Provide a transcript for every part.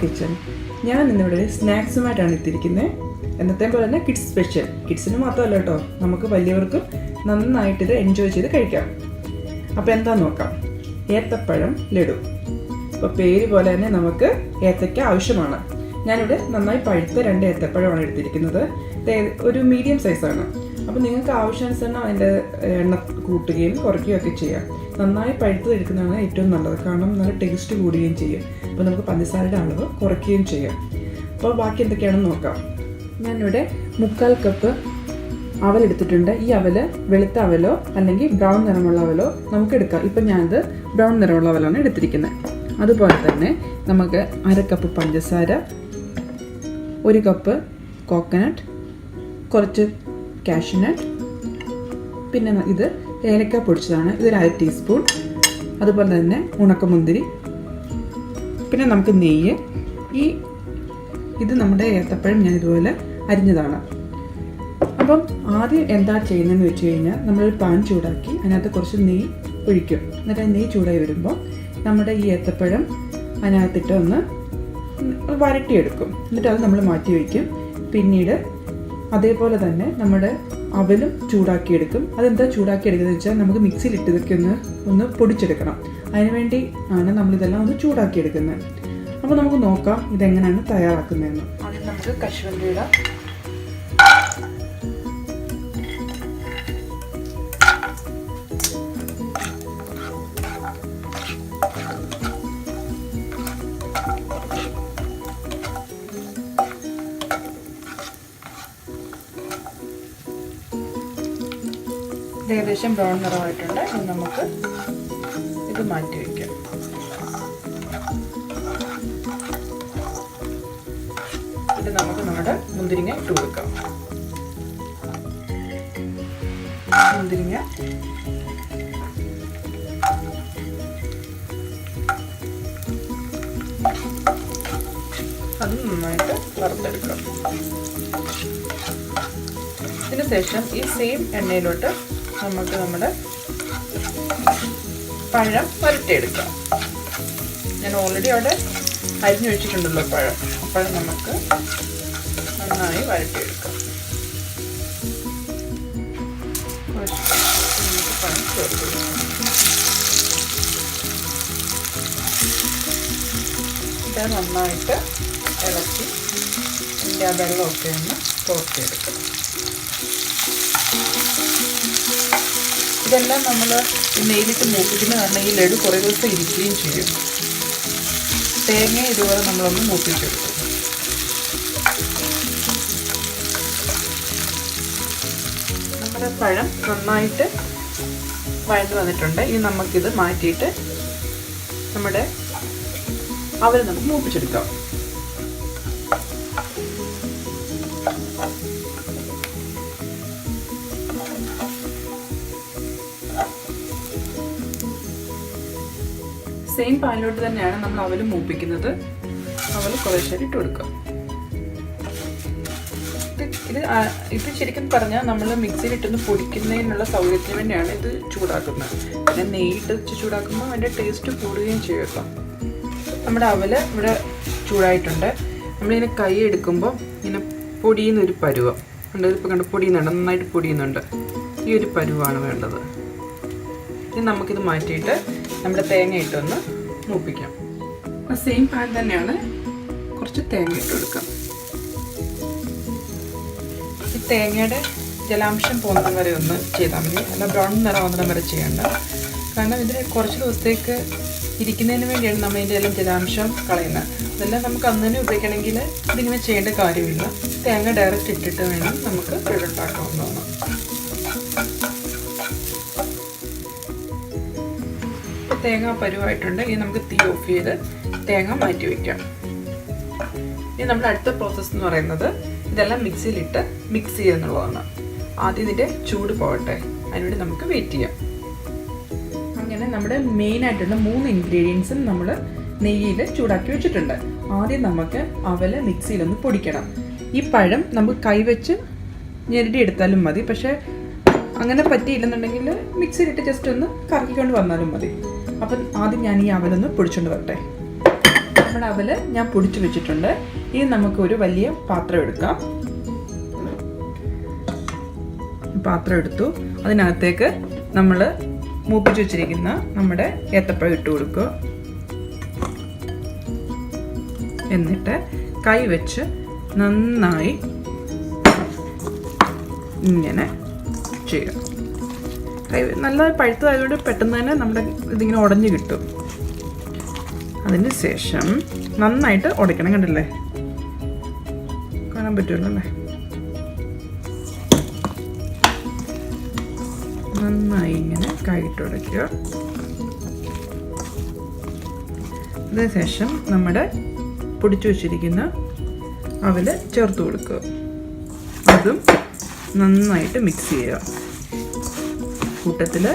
Kitchen. ഞാൻ ഇന്നിവിടെ സ്നാക്സുമായിട്ടാണ് എത്തിയിരിക്കുന്നത്. എന്നത്തെ പോലെ തന്നെ കിഡ്സ് സ്പെഷ്യൽ. കിഡ്സിന് മാത്രമല്ല കേട്ടോ, നമുക്ക് വലിയവർക്കും നന്നായിട്ടിത് എൻജോയ് ചെയ്ത് കഴിക്കാം. അപ്പോൾ എന്താണെന്ന് നോക്കാം. ഏത്തപ്പഴം ലഡു. അപ്പോൾ പേര് പോലെ തന്നെ നമുക്ക് ഏത്തയ്ക്ക ആവശ്യമാണ്. ഞാനിവിടെ നന്നായി പഴുത്ത 2 ഏത്തപ്പഴമാണ് എടുത്തിരിക്കുന്നത്. ഒരു മീഡിയം സൈസാണ്. അപ്പോൾ നിങ്ങൾക്ക് ആവശ്യാനുസരണം അതിൻ്റെ എണ്ണ കൂട്ടുകയും കുറയ്ക്കുകയും ഒക്കെ ചെയ്യാം. നന്നായി പഴുത്തത് എടുക്കുന്നതാണ് ഏറ്റവും നല്ലത്. കാരണം നല്ല ടേസ്റ്റ് കൂടുകയും ചെയ്യും. അപ്പോൾ നമുക്ക് പഞ്ചസാരയുടെ അളവ് കുറയ്ക്കുകയും ചെയ്യാം. അപ്പോൾ ബാക്കി എന്തൊക്കെയാണെന്ന് നോക്കാം. ഞാനിവിടെ 3/4 കപ്പ് അവലെടുത്തിട്ടുണ്ട്. ഈ അവല് വെളുത്ത അവലോ അല്ലെങ്കിൽ ബ്രൗൺ നിറമുള്ള അവലോ നമുക്ക് എടുക്കാം. ഇപ്പം ഞാനത് ബ്രൗൺ നിറമുള്ള അവലാണ് എടുത്തിരിക്കുന്നത്. അതുപോലെ തന്നെ നമുക്ക് 1/2 കപ്പ് പഞ്ചസാര, 1 കപ്പ് കോക്കനട്ട്, കുറച്ച് കാഷ്യൂനട്ട്, പിന്നെ ഇത് ഏലക്ക പൊടിച്ചതാണ്, ഇതൊരു 1/2 ടീസ്പൂൺ. അതുപോലെ തന്നെ ഉണക്കമുന്തിരി, പിന്നെ നമുക്ക് നെയ്യ്. ഇത് നമ്മുടെ ഏത്തപ്പഴം ഞാൻ ഇതുപോലെ അരിഞ്ഞതാണ്. അപ്പം ആദ്യം എന്താ ചെയ്യുന്നതെന്ന് വെച്ച് കഴിഞ്ഞാൽ നമ്മളൊരു പാൻ ചൂടാക്കി അതിനകത്ത് കുറച്ച് നെയ്യ് ഒഴിക്കും. എന്നിട്ട് നെയ്യ് ചൂടായി വരുമ്പോൾ നമ്മുടെ ഈ ഏത്തപ്പഴം അതിനകത്തിട്ട് ഒന്ന് വരട്ടിയെടുക്കും. എന്നിട്ട് അത് നമ്മൾ മാറ്റി വയ്ക്കും. പിന്നീട് അതേപോലെ തന്നെ നമ്മുടെ അവലും ചൂടാക്കിയെടുക്കും. അതെന്താ ചൂടാക്കിയെടുക്കുന്നത് വെച്ചാൽ നമുക്ക് മിക്സിയിലിട്ട് ഇതൊക്കെ ഒന്ന് പൊടിച്ചെടുക്കണം. അതിനുവേണ്ടി ആണ് നമ്മളിതെല്ലാം ഒന്ന് ചൂടാക്കിയെടുക്കുന്നത്. അപ്പോൾ നമുക്ക് നോക്കാം ഇതെങ്ങനെയാണ് തയ്യാറാക്കുന്നതെന്ന്. ആദ്യം നമുക്ക് കശുവണ്ടി ഇടാം. ഏകദേശം ബ്രൗൺ നിറമായിട്ടുണ്ട്. ഇനി നമുക്ക് ഇത് മാറ്റി വയ്ക്കാം. ഇത് നമുക്ക് നമ്മുടെ മുന്തിരിങ്ങ ഇട്ട് കൊടുക്കാം. മുന്തിരിങ്ങ അത് നന്നായിട്ട് വറുത്തെടുക്കാം. ഇതിന് ശേഷം ഈ സെയിം എണ്ണയിലോട്ട് നമുക്ക് നമ്മുടെ പഴം വരട്ടിയെടുക്കാം. ഞാൻ ഓൾറെഡി അവിടെ അരിഞ്ഞു വെച്ചിട്ടുണ്ടല്ലോ പഴം നമുക്ക് നന്നായി വരട്ടിയെടുക്കാം. നമുക്ക് പഴം ചേർത്ത് ഇത് നന്നായിട്ട് ഇളക്കി ഇതിൻ്റെ ആ വെള്ളമൊക്കെ ഒന്ന് തോർത്തിയെടുക്കണം. ഇതെല്ലാം നമ്മൾ നെയ്യിലിട്ട് മൂപ്പിക്കുന്ന കാരണം ഈ ലഡു കുറേ ദിവസം ഇരിക്കുകയും ചെയ്യും. തേങ്ങ ഇതുപോലെ നമ്മളൊന്ന് മൂപ്പിച്ചെടുക്കും. നമ്മുടെ പഴം നന്നായിട്ട് വഴന്നു വന്നിട്ടുണ്ട്. ഇനി നമുക്കിത് മാറ്റിയിട്ട് നമ്മുടെ അവൽ നമുക്ക് മൂപ്പിച്ചെടുക്കാം. സെയിം പാനിലോട്ട് തന്നെയാണ് നമ്മൾ അവൽ മൂപ്പിക്കുന്നത്. അവൽ കുറേശ്ശേ ഇട്ട് കൊടുക്കുക. ഇത് ശരിക്കും പറഞ്ഞാൽ നമ്മൾ മിക്സിയിലിട്ടൊന്ന് പൊടിക്കുന്നതിനുള്ള സൗകര്യത്തിന് വേണ്ടിയാണ് ഇത് ചൂടാക്കുന്നത്. പിന്നെ നെയ്യിട്ട് വെച്ച് ചൂടാക്കുമ്പോൾ അതിൻ്റെ ടേസ്റ്റ് കൂടുകയും ചെയ്യും കേട്ടോ. നമ്മുടെ അവൽ ഇവിടെ ചൂടായിട്ടുണ്ട്. നമ്മളിങ്ങനെ കൈ എടുക്കുമ്പോൾ ഇങ്ങനെ പൊടിയുന്നൊരു പരുവം ഉണ്ട്. ഇതിപ്പോൾ കണ്ട് പൊടിയുന്നുണ്ട്, നന്നായിട്ട് പൊടിയുന്നുണ്ട്. ഈ ഒരു പരുവാണ് വേണ്ടത്. ഇനി നമുക്കിത് മാറ്റിയിട്ട് നമ്മുടെ തേങ്ങ ഇട്ടൊന്ന് മൂപ്പിക്കാം. സെയിം പാൻ തന്നെയാണ് കുറച്ച് തേങ്ങ ഇട്ട് കൊടുക്കാം. ഈ തേങ്ങയുടെ ജലാംശം പോകുന്നത് വരെ ഒന്ന് ചെയ്താൽ മതി. അല്ല ബ്രൗൺ നിറമാകുന്നത് വരെ ചെയ്യേണ്ട. കാരണം ഇതിന് കുറച്ച് ദിവസത്തേക്ക് ഇരിക്കുന്നതിന് വേണ്ടിയാണ് നമ്മൾ ഇതിൻ്റെ എല്ലാം ജലാംശം കളയുന്നത്. അതെല്ലാം നമുക്ക് അന്ന് തന്നെ ഉപയോഗിക്കണമെങ്കിൽ ഇതിങ്ങനെ ചെയ്യേണ്ട കാര്യമില്ല. തേങ്ങ ഡയറക്റ്റ് ഇട്ടിട്ട് വേണം നമുക്ക് ഉണ്ടാക്കാവുന്നതാണ്. തേങ്ങ പരുവായിട്ടുണ്ട്. ഇനി നമുക്ക് തീ ഓഫ് ചെയ്ത് തേങ്ങ മാറ്റി വയ്ക്കാം. ഇനി നമ്മുടെ അടുത്ത പ്രോസസ്സ് എന്ന് പറയുന്നത് ഇതെല്ലാം മിക്സിയിലിട്ട് മിക്സ് ചെയ്യുക എന്നുള്ളതാണ്. ആദ്യം ഇതിൻ്റെ ചൂട് പോകട്ടെ, അതിനുവേണ്ടി നമുക്ക് വെയിറ്റ് ചെയ്യാം. അങ്ങനെ നമ്മുടെ മെയിനായിട്ടുള്ള 3 ഇൻഗ്രീഡിയൻസും നമ്മൾ നെയ്യിൽ ചൂടാക്കി വെച്ചിട്ടുണ്ട്. ആദ്യം നമുക്ക് അവല് മിക്സിയിലൊന്ന് പൊടിക്കണം. ഈ പഴം നമുക്ക് കൈവച്ച് ഞെരടി എടുത്താലും മതി. പക്ഷേ അങ്ങനെ പറ്റിയില്ലെന്നുണ്ടെങ്കിൽ മിക്സിയിലിട്ട് ജസ്റ്റ് ഒന്ന് കറക്കിക്കൊണ്ട് വന്നാലും മതി. അപ്പം ആദ്യം ഞാൻ ഈ അവലൊന്ന് പൊടിച്ചുകൊണ്ട് വരട്ടെ. നമ്മുടെ അവല് ഞാൻ പൊടിച്ചു വെച്ചിട്ടുണ്ട്. ഇനി നമുക്ക് ഒരു വലിയ പാത്രം എടുക്കാം. പാത്രം എടുത്തു. അതിനകത്തേക്ക് നമ്മൾ മൂപ്പിച്ച് വെച്ചിരിക്കുന്ന നമ്മുടെ ഏത്തപ്പഴം ഇട്ട് കൊടുക്കുക. എന്നിട്ട് കൈ വെച്ച് നന്നായി ഇങ്ങനെ ചെയ്യുക. കൈ നല്ല പഴുത്തതായതുകൊണ്ട് പെട്ടെന്ന് തന്നെ നമ്മുടെ ഇതിങ്ങനെ ഉടഞ്ഞു കിട്ടും. അതിന് ശേഷം നന്നായിട്ട് ഉടയ്ക്കണം. കണ്ടില്ലേ, കാണാൻ പറ്റുമല്ലോ അല്ലേ? നന്നായി ഇങ്ങനെ കൈയിട്ട് ഉടയ്ക്കുക. അതിനുശേഷം നമ്മുടെ പൊടിച്ചു വച്ചിരിക്കുന്ന അവല് ചേർത്ത് കൊടുക്കുക. അതും നന്നായിട്ട് മിക്സ് ചെയ്യുക. കൂട്ടത്തിൽ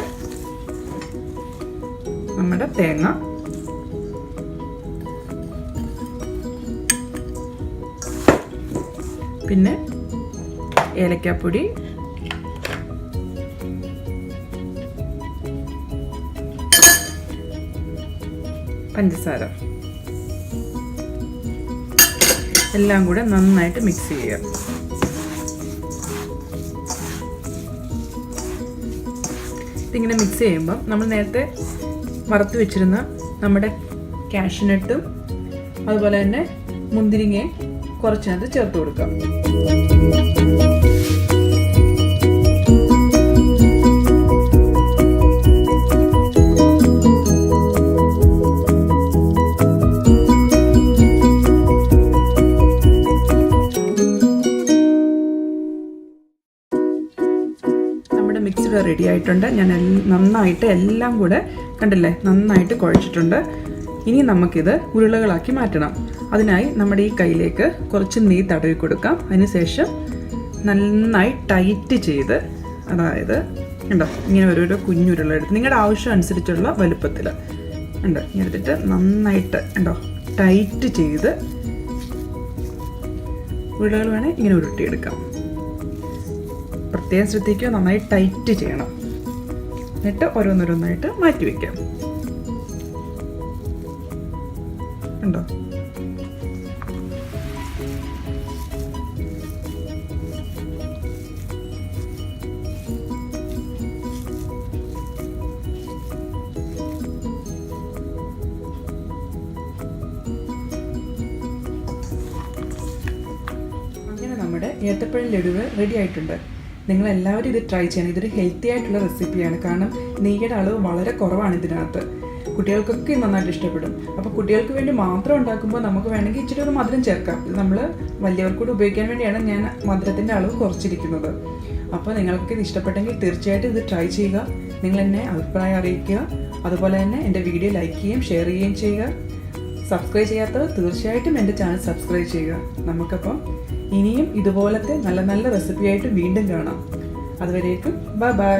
നമ്മുടെ തേങ്ങ, പിന്നെ ഏലക്കാപ്പൊടി, പഞ്ചസാര എല്ലാം കൂടെ നന്നായിട്ട് മിക്സ് ചെയ്യുക. ഇതിങ്ങനെ മിക്സ് ചെയ്യുമ്പോൾ നമ്മൾ നേരത്തെ വറുത്ത് വെച്ചിരുന്ന നമ്മുടെ കാഷ്യൂനട്ടും അതുപോലെ തന്നെ മുന്തിരിങ്ങയും കുറച്ചതിനകത്ത് ചേർത്ത് കൊടുക്കാം. മിക്സ് റെഡി ആയിട്ടുണ്ട്. ഞാൻ നന്നായിട്ട് എല്ലാം കൂടെ കണ്ടില്ലേ, നന്നായിട്ട് കുഴച്ചിട്ടുണ്ട്. ഇനി നമുക്കിത് ഉരുളകളാക്കി മാറ്റണം. അതിനായി നമ്മുടെ ഈ കൈയിലേക്ക് കുറച്ച് നെയ്യ് തടവി കൊടുക്കാം. അതിനുശേഷം നന്നായി ടൈറ്റ് ചെയ്ത്, അതായത് ഉണ്ടോ ഇങ്ങനെ ഓരോരോ കുഞ്ഞുരുള എടുത്ത് നിങ്ങളുടെ ആവശ്യം അനുസരിച്ചുള്ള വലുപ്പത്തിൽ ഉണ്ട് ഇങ്ങനെ എടുത്തിട്ട് നന്നായിട്ട് ഉണ്ടോ ടൈറ്റ് ചെയ്ത് ഉരുളകൾ വേണേൽ ഇങ്ങനെ ഉരുട്ടിയെടുക്കാം. പ്രത്യേകം ശ്രദ്ധിക്കുക, നന്നായി ടൈറ്റ് ചെയ്യണം. എന്നിട്ട് ഓരോന്നോരോന്നായിട്ട് മാറ്റി വയ്ക്കാം. ഉണ്ടോ? അങ്ങനെ നമ്മുടെ ഏത്തപ്പഴം ലഡുവ് റെഡി ആയിട്ടുണ്ട്. നിങ്ങളെല്ലാവരും ഇത് ട്രൈ ചെയ്യണം. ഇതൊരു ഹെൽത്തി ആയിട്ടുള്ള റെസിപ്പിയാണ്. കാരണം നെയ്യുടെ അളവ് വളരെ കുറവാണ് ഇതിനകത്ത്. കുട്ടികൾക്കൊക്കെ നന്നായിട്ട് ഇഷ്ടപ്പെടും. അപ്പോൾ കുട്ടികൾക്ക് വേണ്ടി മാത്രം ഉണ്ടാക്കുമ്പോൾ നമുക്ക് വേണമെങ്കിൽ ഇച്ചിരി ഒരു മധുരം ചേർക്കാം. ഇത് നമ്മൾ വലിയവർക്കൂടെ ഉപയോഗിക്കാൻ വേണ്ടിയാണ് ഞാൻ മധുരത്തിൻ്റെ അളവ് കുറച്ചിരിക്കുന്നത്. അപ്പോൾ നിങ്ങൾക്ക് ഇത് ഇഷ്ടപ്പെട്ടെങ്കിൽ തീർച്ചയായിട്ടും ഇത് ട്രൈ ചെയ്യുക. നിങ്ങൾ എന്നെ അഭിപ്രായം അറിയിക്കുക. അതുപോലെ തന്നെ എൻ്റെ വീഡിയോ ലൈക്ക് ചെയ്യുകയും ഷെയർ ചെയ്യുകയും ചെയ്യുക. സബ്സ്ക്രൈബ് ചെയ്യാത്തവർ തീർച്ചയായിട്ടും എൻ്റെ ചാനൽ സബ്സ്ക്രൈബ് ചെയ്യുക. നമുക്കപ്പം ഇനിയും ഇതുപോലത്തെ നല്ല നല്ല റെസിപ്പിയായിട്ട് വീണ്ടും കാണാം. അതുവരേക്കും ബൈ ബൈ.